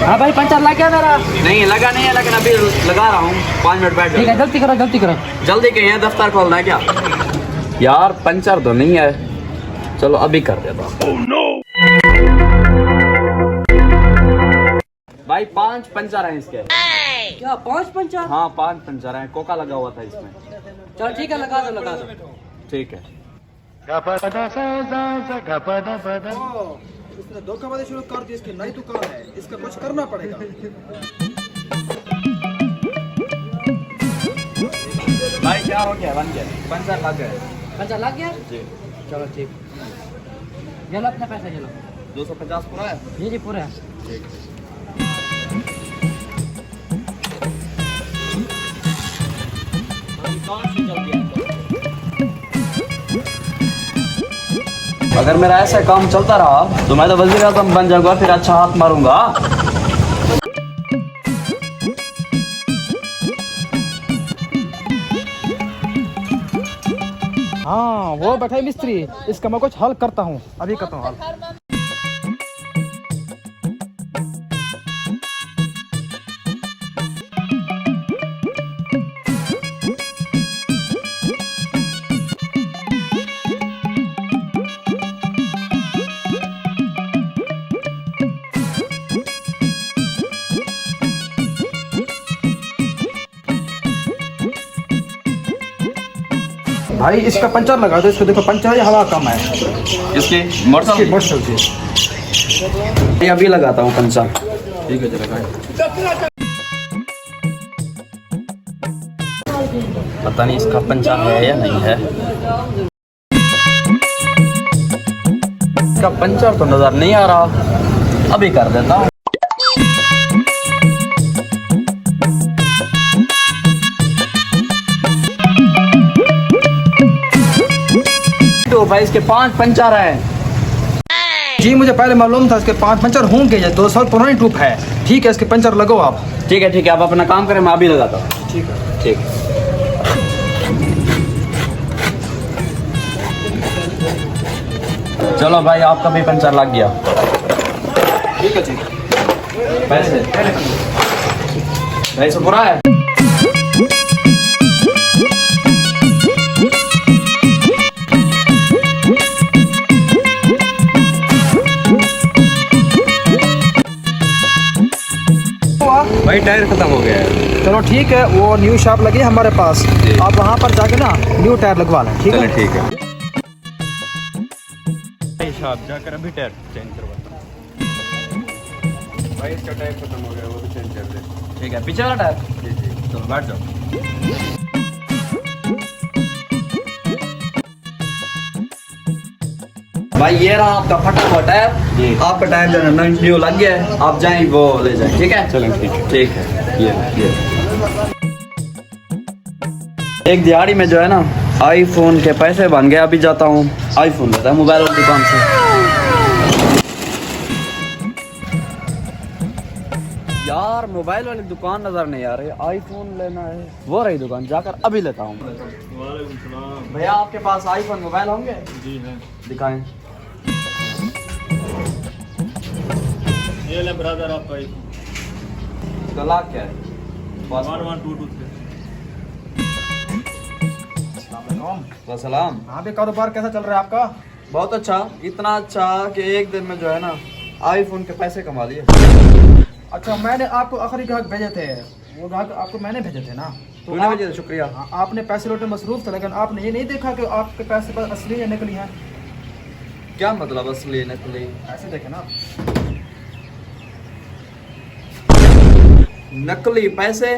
हाँ भाई पंचर लग गया मेरा। नहीं लगा नहीं है, लेकिन अभी लगा रहा हूँ, 5 मिनट बैठ ठीक है, जल्दी करो जल्दी करो। जल्दी कहीं है, दफ्तर खोलना है क्या? यार पंचर तो नहीं है, चलो अभी कर देता हूँ। भाई 5 पंचर हैं इसके। क्या 5 पंचर? हाँ 5 पंचर हैं, कोका लगा हुआ था इसमें। चल ठीक है, लगा दो। ठीक है। इसने धोखाबाजी शुरू कर दी, इसकी नई दुकान है, इसका कुछ करना पड़ेगा। भाई क्या हो गया? बन गया, पंचर लग गए। पंचर लग गया? जी। चलो ठीक। ये लो अपने पैसे, ये लो। 250 पूरा है? जी पूरे है। ठीक। अगर मेरा ऐसा काम चलता रहा तो मैं तो वजीर आज़म बन जाऊंगा, फिर अच्छा हाथ मारूंगा। हाँ वो बैठा है मिस्त्री, इसका मैं कुछ हल करता हूँ, अभी करता हूँ हल। भाई इसका पंचर लगा दो, इसको देखो पंचर है, हवा कम है इसकी मोटरसाइकिल मोटरसाइकिल। अभी लगाता हूँ पंचर। ठीक है चलो। पता नहीं इसका पंचर है या नहीं है। इसका पंचर तो नजर नहीं आ रहा, अभी कर देता हूँ। तो भाई इसके 5 पंचर हैं। जी मुझे पहले मालूम था इसके 5 पंचर होंगे, ये 2 साल पुरानी ट्यूब है। ठीक है, इसके पंचर लगो आप। ठीक है, आप अपना काम करें, मैं अभी लगाता हूँ। ठीक है। ठीक। चलो भाई आपका भी पंचर लग गया। ठीक है जी। पैसे पूरा है? भाई टायर खत्म हो गया है। चलो ठीक है, वो न्यू शॉप लगी है हमारे पास, आप वहाँ पर जाके ना न्यू टायर लगवा लें। ठीक है ठीक है। शॉप जाकर अभी टायर चेंज करवाता हूँ। भाई इसका टायर खत्म हो गया, वो भी चेंज कर दे। ठीक है, पीछे वाला टायर? जी। तो बैठ जाओ। भाई ये रहा आपका फटा हुआ टायर। आपका टायर जो है न्यू लग गया है, आप जाएं वो ले जाएं। ठीक है चलो। ठीक है। ये एक दिहाड़ी में जो है ना आईफोन के पैसे बन गए। अभी जाता हूँ आईफोन लेता है मोबाइल वाली दुकान से। यार मोबाइल वाली दुकान नजर नहीं आ रही, आईफोन लेना है। वो रही दुकान, जाकर अभी लेता हूँ। भैया आपके पास आईफोन मोबाइल होंगे? जी है। दिखाएं। ये ले ब्रदर आपका आईफोन। इसका लाख क्या है? 11223। वसलाम। हाँ भी कारोबार कैसा चल रहा है आपका? बहुत अच्छा, इतना अच्छा कि एक दिन में जो है ना आईफोन के पैसे कमा लिए। अच्छा, मैंने आपको आखिरी ग्राहक भेजे थे, वो ग्राहक आपको मैंने भेजे थे ना, तो तूने भेजे थे, शुक्रिया। आपने पैसे लौटे मसरूफ थे, लेकिन आपने ये नहीं देखा कि आपके पैसे पर असली या नकली हैं। क्या मतलब असली नकली? ऐसे देखे ना, नकली पैसे